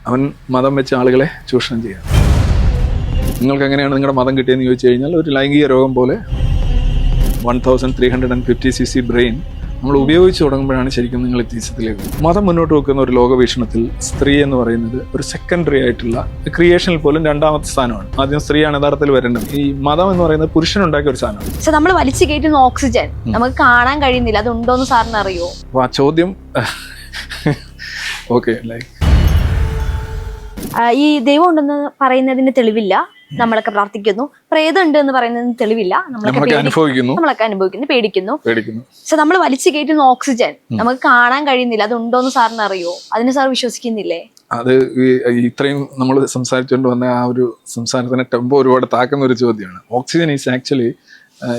അവൻ മതം വെച്ച ആളുകളെ ചൂഷണം ചെയ്യുക. നിങ്ങൾക്ക് എങ്ങനെയാണ് നിങ്ങളുടെ മതം കിട്ടിയെന്ന് ചോദിച്ചു കഴിഞ്ഞാൽ ഒരു ലൈംഗിക രോഗം പോലെ 1350cc ബ്രെയിൻ നമ്മൾ ഉപയോഗിച്ച് തുടങ്ങുമ്പോഴാണ് ശരിക്കും നിങ്ങൾ എത്തീസത്തിലേക്ക്. മതം മുന്നോട്ട് വെക്കുന്ന ഒരു ലോകവീക്ഷണത്തിൽ സ്ത്രീ എന്ന് പറയുന്നത് ഒരു സെക്കൻഡറി ആയിട്ടുള്ള ക്രിയേഷനിൽ പോലും രണ്ടാമത്തെ സ്ഥാനമാണ്. ആദ്യം സ്ത്രീയാണ് യഥാർത്ഥത്തിൽ വരേണ്ടത്. ഈ മതം എന്ന് പറയുന്നത് പുരുഷനുണ്ടാക്കിയ ഒരു സാധനമാണ്. പക്ഷെ നമ്മൾ വലിച്ചു കയറ്റുന്ന ഓക്സിജൻ നമുക്ക് കാണാൻ കഴിയുന്നില്ല, അതുണ്ടോന്ന് സാറിന് അറിയോ? അപ്പോൾ ആ ചോദ്യം ഓക്കെ, ലൈക്ക് ഈ ദൈവം ഉണ്ടെന്ന് പറയുന്നതിന് തെളിവില്ല, നമ്മളൊക്കെ പ്രാർത്ഥിക്കുന്നു. പ്രേതം ഉണ്ട് എന്ന് പറയുന്നതിന് തെളിവില്ല, നമ്മളൊക്കെ അനുഭവിക്കുന്നു, പേടിക്കുന്നു. പക്ഷെ നമ്മൾ വലിച്ചു കയറ്റുന്ന ഓക്സിജൻ നമുക്ക് കാണാൻ കഴിയുന്നില്ല, അതുണ്ടോന്ന് സാറിന് അറിയോ? അതിന് സാർ വിശ്വസിക്കുന്നില്ലേ? അത് ഇത്രയും നമ്മൾ സംസാരിച്ചുകൊണ്ട് വന്ന ആ ഒരു സംസാരത്തിന് ടെമ്പോ ഒരുപാട് താക്കുന്ന ഒരു ചോദ്യമാണ്. Oxygen is actually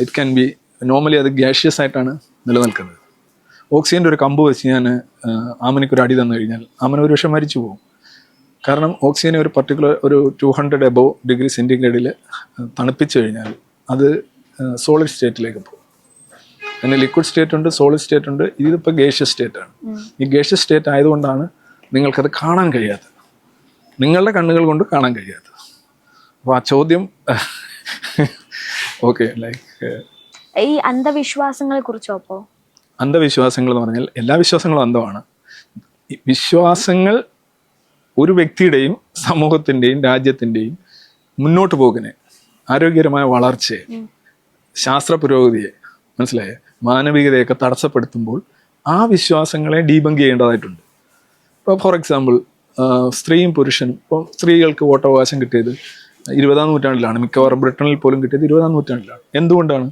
it can be normally അത് ഗ്യാഷ്യസ് ആയിട്ടാണ് നിലനിൽക്കുന്നത്. ഓക്സിജൻ്റെ ഒരു കമ്പ് വെച്ച് ഞാൻ ആമനക്കൊരു അടി തന്നു കഴിഞ്ഞാൽ ആമന ഒരു പക്ഷേ മരിച്ചു പോകും. കാരണം ഓക്സിജനെ ഒരു പർട്ടിക്കുലർ ഒരു 200 above ഡിഗ്രി സെൻറ്റിഗ്രേഡിൽ തണുപ്പിച്ചു കഴിഞ്ഞാൽ അത് സോളിഡ് സ്റ്റേറ്റിലേക്ക് പോകും. പിന്നെ ലിക്വിഡ് സ്റ്റേറ്റ് ഉണ്ട്, സോളിഡ് സ്റ്റേറ്റ് ഉണ്ട്, ഇതിപ്പോൾ ഗേഷ്യസ് സ്റ്റേറ്റ് ആണ്. ഈ ഗേഷ്യസ് സ്റ്റേറ്റ് ആയതുകൊണ്ടാണ് നിങ്ങൾക്കത് കാണാൻ കഴിയാത്തത്, നിങ്ങളുടെ കണ്ണുകൾ കൊണ്ട് കാണാൻ കഴിയാത്തത്. അപ്പോൾ ആ ചോദ്യം ഓക്കെ, ലൈക്ക് ഈ അന്ധവിശ്വാസങ്ങളെ കുറിച്ചോ? അപ്പോൾ അന്ധവിശ്വാസങ്ങൾ എന്ന് പറഞ്ഞാൽ എല്ലാ വിശ്വാസങ്ങളും അന്ധമാണ്. വിശ്വാസങ്ങൾ ഒരു വ്യക്തിയുടെയും സമൂഹത്തിൻ്റെയും രാജ്യത്തിൻ്റെയും മുന്നോട്ട് പോകിനെ, ആരോഗ്യകരമായ വളർച്ചയെ, ശാസ്ത്ര പുരോഗതിയെ, മനസ്സിലായ മാനവികതയൊക്കെ തടസ്സപ്പെടുത്തുമ്പോൾ ആ വിശ്വാസങ്ങളെ ഡീബങ്ക് ചെയ്യേണ്ടതായിട്ടുണ്ട്. ഇപ്പോൾ ഫോർ എക്സാമ്പിൾ സ്ത്രീയും പുരുഷനും, ഇപ്പോൾ സ്ത്രീകൾക്ക് വോട്ടവകാശം കിട്ടിയത് 20-ാം നൂറ്റാണ്ടിലാണ്, മിക്കവാറും ബ്രിട്ടനിൽ പോലും കിട്ടിയത് 20-ാം നൂറ്റാണ്ടിലാണ്. എന്തുകൊണ്ടാണ്?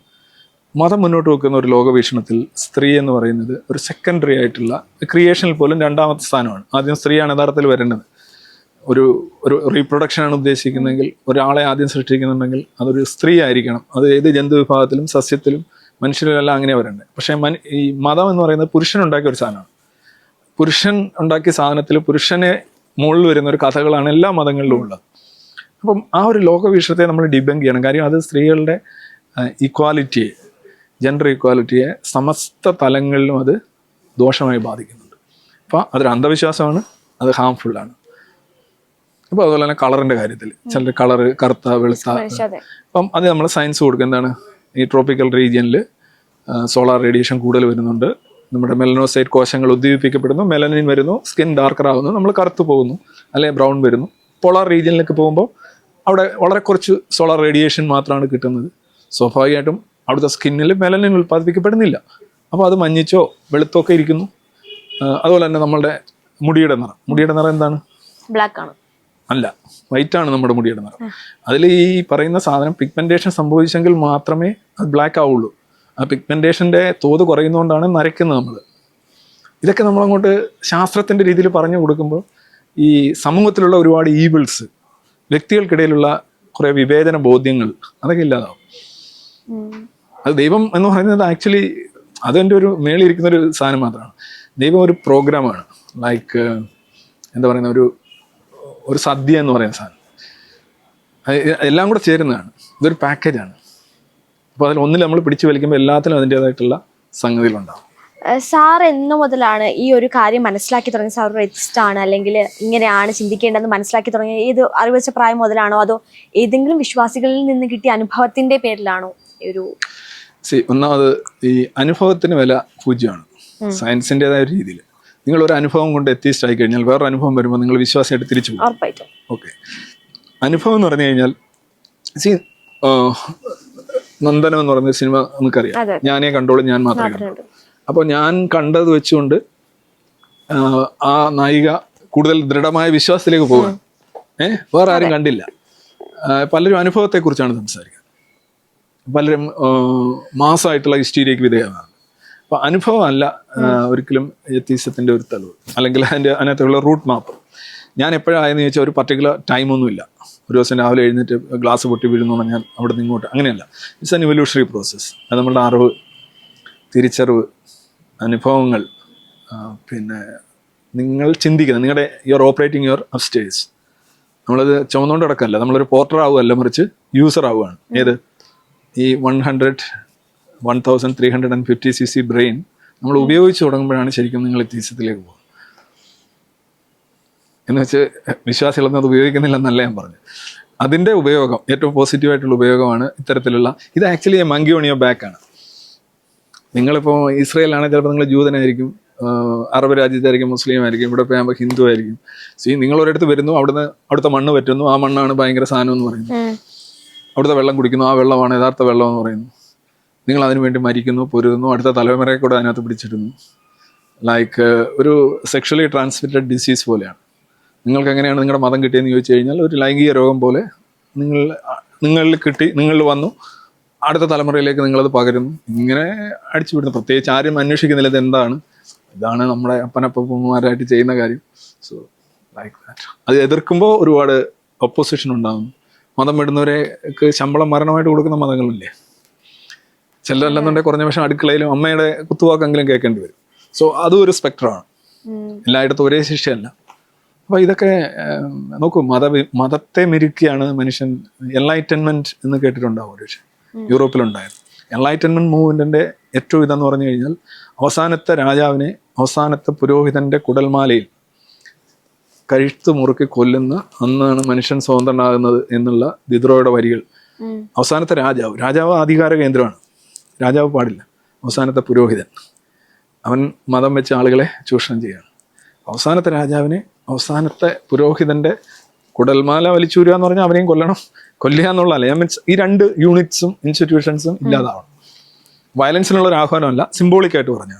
മതം മുന്നോട്ട് വെക്കുന്ന ഒരു ലോകവീക്ഷണത്തിൽ സ്ത്രീ എന്ന് പറയുന്നത് ഒരു സെക്കൻഡറി ആയിട്ടുള്ള ക്രിയേഷനിൽ പോലും രണ്ടാമത്തെ സ്ഥാനമാണ്. ആദ്യം സ്ത്രീയാണ് യഥാർത്ഥത്തിൽ വരേണ്ടത്. ഒരു റീപ്രൊഡക്ഷനാണ് ഉദ്ദേശിക്കുന്നതെങ്കിൽ, ഒരാളെ ആദ്യം സൃഷ്ടിക്കുന്നുണ്ടെങ്കിൽ അതൊരു സ്ത്രീ ആയിരിക്കണം. അത് ഏത് ജന്തു വിഭാഗത്തിലും സസ്യത്തിലും മനുഷ്യരിലെല്ലാം അങ്ങനെ വരേണ്ടത്. പക്ഷേ ഈ മതം എന്ന് പറയുന്നത് പുരുഷനുണ്ടാക്കിയ ഒരു സാധനമാണ്. പുരുഷൻ ഉണ്ടാക്കിയ സാധനത്തിൽ പുരുഷനെ മുകളിൽ വരുന്ന ഒരു കഥകളാണ് എല്ലാ മതങ്ങളിലും ഉള്ളത്. അപ്പം ആ ഒരു ലോകവീക്ഷണത്തെ നമ്മൾ ഡിബങ്ക് ചെയ്യണം. കാര്യം അത് സ്ത്രീകളുടെ ഇക്വാലിറ്റിയെ, ജെൻഡർ ഇക്വാലിറ്റിയെ സമസ്ത തലങ്ങളിലും അത് ദോഷമായി ബാധിക്കുന്നുണ്ട്. അപ്പോൾ അതൊരു അന്ധവിശ്വാസമാണ്, അത് ഹാംഫുള്ളാണ്. അപ്പോൾ അതുപോലെ തന്നെ കളറിൻ്റെ കാര്യത്തിൽ ചിലർ കളറ് കറുത്ത വെളുത്ത, അപ്പം അത് നമ്മൾ സയൻസ് കൊടുക്കുക. എന്താണ് ഈ ട്രോപ്പിക്കൽ റീജിയനിൽ സോളാർ റേഡിയേഷൻ കൂടുതൽ വരുന്നുണ്ട്, നമ്മുടെ മെലനോസൈറ്റ് കോശങ്ങൾ ഉദ്ദീപിക്കപ്പെടുന്നു, മെലനിൻ വരുന്നു, സ്കിൻ ഡാർക്കർ ആവുന്നു, നമ്മൾ കറുത്ത് പോകുന്നു, അല്ലെങ്കിൽ ബ്രൗൺ വരുന്നു. പോളാർ റീജിയനിലേക്ക് പോകുമ്പോൾ അവിടെ വളരെ കുറച്ച് സോളാർ റേഡിയേഷൻ മാത്രമാണ് കിട്ടുന്നത്. സ്വാഭാവികമായിട്ടും അവിടുത്തെ സ്കിന്നിൽ മെലനിൻ ഉൽപ്പാദിപ്പിക്കപ്പെടുന്നില്ല. അപ്പോൾ അത് മഞ്ഞിച്ചോ വെളുത്തോ ഒക്കെ ഇരിക്കുന്നു. അതുപോലെ തന്നെ നമ്മളുടെ മുടിയുടെ നിറം എന്താണ്? ബ്ലാക്ക് ആണ്. അല്ല, വൈറ്റ് ആണ് നമ്മുടെ മുടിയുടെ നിറം. അതിൽ ഈ പറയുന്ന സാധനം പിഗ്മെന്റേഷൻ സംഭവിച്ചെങ്കിൽ മാത്രമേ അത് ബ്ലാക്ക് ആവുള്ളൂ. ആ പിഗ്മെന്റേഷൻ്റെ തോത് കുറയുന്നതുകൊണ്ടാണ് നരയ്ക്കുന്നത് നമ്മൾ. ഇതൊക്കെ നമ്മളങ്ങോട്ട് ശാസ്ത്രത്തിൻ്റെ രീതിയിൽ പറഞ്ഞു കൊടുക്കുമ്പോൾ ഈ സമൂഹത്തിലുള്ള ഒരുപാട് ഈവിൾസ്, വ്യക്തികൾക്കിടയിലുള്ള കുറേ വിവേചന ബോധ്യങ്ങൾ, അതൊക്കെ ഇല്ലാതാവും. അത് ദൈവം എന്ന് പറയുന്നത് ആക്ച്വലി അതെൻ്റെ ഒരു മേളിയിരിക്കുന്ന ഒരു സാധനം മാത്രമാണ്. ദൈവം ഒരു പ്രോഗ്രാമാണ്, ലൈക്ക് എന്താ പറയുന്ന ഒരു സദ്യ എന്ന് പറയുന്ന സാധനം. എല്ലാം കൂടെ ചേരുന്നതാണ്, ഇതൊരു പാക്കേജാണ്. അപ്പോൾ അതിൽ ഒന്നിൽ നമ്മൾ പിടിച്ചു വലിക്കുമ്പോൾ എല്ലാത്തിലും അതിൻ്റേതായിട്ടുള്ള സംഗതികളുണ്ടാവും. സാർ എന്ന് മുതലാണ് ഈ ഒരു കാര്യം മനസ്സിലാക്കി തുടങ്ങി? സാർ ഒരു എത്തിസ്റ്റ് ആണ്, അല്ലെങ്കിൽ ഇങ്ങനെയാണ് ചിന്തിക്കേണ്ടതെന്ന് മനസ്സിലാക്കി തുടങ്ങി ഏത് അറിവ് വെച്ച പ്രായം മുതലാണോ, അതോ ഏതെങ്കിലും വിശ്വാസികളിൽ നിന്ന് കിട്ടിയ അനുഭവത്തിന്റെ പേരിലാണോ? ഒന്നാമത് ഈ അനുഭവത്തിന് വില പൂജ്യമാണ് സയൻസിൻ്റെതായ ഒരു രീതിയിൽ. നിങ്ങളൊരു അനുഭവം കൊണ്ട് എത്തിസ്റ്റ് ആയി കഴിഞ്ഞാൽ വേറൊരു അനുഭവം വരുമ്പോൾ നിങ്ങൾ വിശ്വാസമായിട്ട് തിരിച്ചു പോകും. ഓക്കെ, അനുഭവം എന്ന് പറഞ്ഞു കഴിഞ്ഞാൽ നന്ദനം എന്ന് പറയുന്ന സിനിമ നമുക്കറിയാം. ഞാനേ കണ്ടോളൂ, ഞാൻ മാത്രമേ കണ്ടോളൂ. അപ്പോൾ ഞാൻ കണ്ടത് വെച്ചുകൊണ്ട് ആ നായിക കൂടുതൽ ദൃഢമായ വിശ്വാസത്തിലേക്ക് പോവുകയാണ്. വേറെ ആരും കണ്ടില്ല. പലരും അനുഭവത്തെക്കുറിച്ചാണ് സംസാരിക്കുന്നത്, പലരും മാസമായിട്ടുള്ള ഹിസ്റ്റീരിയക്ക് വിധേയമാണ്. അപ്പോൾ അനുഭവമല്ല ഒരിക്കലും എത്തീസത്തിൻ്റെ ഒരു തെളിവ്, അല്ലെങ്കിൽ അതിനകത്തുള്ള റൂട്ട് മാപ്പ്. ഞാൻ എപ്പോഴായെന്ന് ചോദിച്ചാൽ ഒരു പർട്ടിക്കുലർ ടൈമൊന്നുമില്ല. ഒരു ദിവസം രാവിലെ എഴുന്നേറ്റ് ഗ്ലാസ് പൊട്ടി വീഴുന്നു പറഞ്ഞാൽ അവിടെ നിന്ന് ഇങ്ങോട്ട്, അങ്ങനെയല്ല. It's an evolutionary process. അത് നമ്മളുടെ അറിവ്, തിരിച്ചറിവ്, അനുഭവങ്ങൾ, പിന്നെ നിങ്ങൾ ചിന്തിക്കുന്നത്, നിങ്ങളുടെ യുവർ ഓപ്പറേറ്റിംഗ് യുവർ അപ്സ്റ്റേഴ്സ്. നമ്മളത് ചുമന്നുകൊണ്ട് കിടക്കല്ല, നമ്മളൊരു പോർട്ടർ ആവുകയല്ല, മറിച്ച് യൂസർ ആവുകയാണ്. ഏത് ഈ 1350cc ബ്രെയിൻ നമ്മൾ ഉപയോഗിച്ച് തുടങ്ങുമ്പോഴാണ് ശരിക്കും നിങ്ങൾ എത്തീസത്തിലേക്ക് പോകുന്നത്. എന്ന് വെച്ച് വിശ്വാസികളൊന്നും അത് ഉപയോഗിക്കുന്നില്ല എന്നല്ല ഞാൻ പറഞ്ഞു. അതിൻ്റെ ഉപയോഗം ഏറ്റവും പോസിറ്റീവായിട്ടുള്ള ഉപയോഗമാണ് ഇത്തരത്തിലുള്ള, ഇത് ആക്ച്വലി മങ്കി ഓൺ യുവർ ബാക്കാണ്. നിങ്ങളിപ്പോൾ ഇസ്രയേലാണെങ്കിൽ ചിലപ്പോൾ നിങ്ങൾ ജൂതനായിരിക്കും, അറബ് രാജ്യത്തായിരിക്കും, മുസ്ലിം ആയിരിക്കും, ഇവിടെ പോകുമ്പോൾ ഹിന്ദു ആയിരിക്കും. നിങ്ങൾ ഒരിടത്ത് വരുന്നു, അവിടുത്തെ മണ്ണ് പറ്റുന്നു, ആ മണ്ണാണ് ഭയങ്കര സാധനം എന്ന് പറയുന്നു. അവിടുത്തെ വെള്ളം കുടിക്കുന്നു, ആ വെള്ളമാണ് യഥാർത്ഥ വെള്ളം എന്ന് പറയുന്നു. നിങ്ങൾ അതിനു വേണ്ടി മരിക്കുന്നു, പൊരുതുന്നു, അടുത്ത തലമുറയെ കൂടെ അതിനകത്ത് പിടിച്ചിടുന്നു. ലൈക്ക് ഒരു സെക്ഷലി ട്രാൻസ്മിറ്റഡ് ഡിസീസ് പോലെയാണ്. നിങ്ങൾക്ക് എങ്ങനെയാണ് നിങ്ങളുടെ മതം കിട്ടിയെന്ന് ചോദിച്ചു കഴിഞ്ഞാൽ ഒരു ലൈംഗിക രോഗം പോലെ നിങ്ങളിൽ കിട്ടി, നിങ്ങളിൽ വന്നു, അടുത്ത തലമുറയിലേക്ക് നിങ്ങളത് പകരുന്നു. ഇങ്ങനെ അടിച്ചു വിടുന്നു. പ്രത്യേകിച്ച് ആരും അന്വേഷിക്കുന്നില്ല ഇത് എന്താണ്, ഇതാണ് നമ്മുടെ അപ്പനപ്പന്മാരായിട്ട് ചെയ്യുന്ന കാര്യം. So like that. അത് എതിർക്കുമ്പോൾ ഒരുപാട് ഒപ്പോസിഷൻ ഉണ്ടാകുന്നു. മതം വിടുന്നവരെക്ക് ശമ്പളം മരണമായിട്ട് കൊടുക്കുന്ന മതങ്ങളില്ലേ? ചിലരല്ലെന്നുണ്ടെങ്കിൽ കുറഞ്ഞ പക്ഷം അടുക്കളയിലും അമ്മയുടെ കുത്തുവാക്കെങ്കിലും കേൾക്കേണ്ടി വരും. സോ അതും ഒരു സ്പെക്ട്രമാണ്. എല്ലായിടത്തും ഒരേ ശിക്ഷയല്ല. അപ്പോൾ ഇതൊക്കെ നോക്കൂ, മതത്തെ മെരുക്കിയാണ് മനുഷ്യൻ. എൻലൈറ്റൻമെന്റ് എന്ന് കേട്ടിട്ടുണ്ടാവും ഒരു പക്ഷേ, യൂറോപ്പിലുണ്ടായിരുന്നു. എൻലൈറ്റൻമെന്റ് മൂവ്മെന്റിന്റെ ഏറ്റവും ഇതെന്ന് പറഞ്ഞു കഴിഞ്ഞാൽ അവസാനത്തെ രാജാവിനെ, അവസാനത്തെ പുരോഹിതന്റെ കുടൽമാലയിൽ കഴുത്ത് മുറുക്കി കൊല്ലുന്ന അന്നാണ് മനുഷ്യൻ സ്വതന്ത്രനാകുന്നത് എന്നുള്ള ദിദ്രോയുടെ വരികൾ. അവസാനത്തെ രാജാവ് അധികാര കേന്ദ്രമാണ്, രാജാവ് പാടില്ല. അവസാനത്തെ പുരോഹിതൻ, അവൻ മതം വെച്ച ആളുകളെ ചൂഷണം ചെയ്യുകയാണ്. അവസാനത്തെ രാജാവിനെ, അവസാനത്തെ പുരോഹിതന്റെ കുടൽമാല വലിച്ചൂരുക എന്ന് പറഞ്ഞാൽ അവനെയും കൊല്ലുക എന്നുള്ളതല്ല. ഞാൻ മീൻസ് ഈ രണ്ട് യൂണിറ്റ്സും ഇൻസ്റ്റിറ്റ്യൂഷൻസും ഇല്ലാതാവണം. വയലൻസിനുള്ള ഒരു ആഹ്വാനമല്ല, സിംബോളിക്കായിട്ട് പറഞ്ഞാണ്.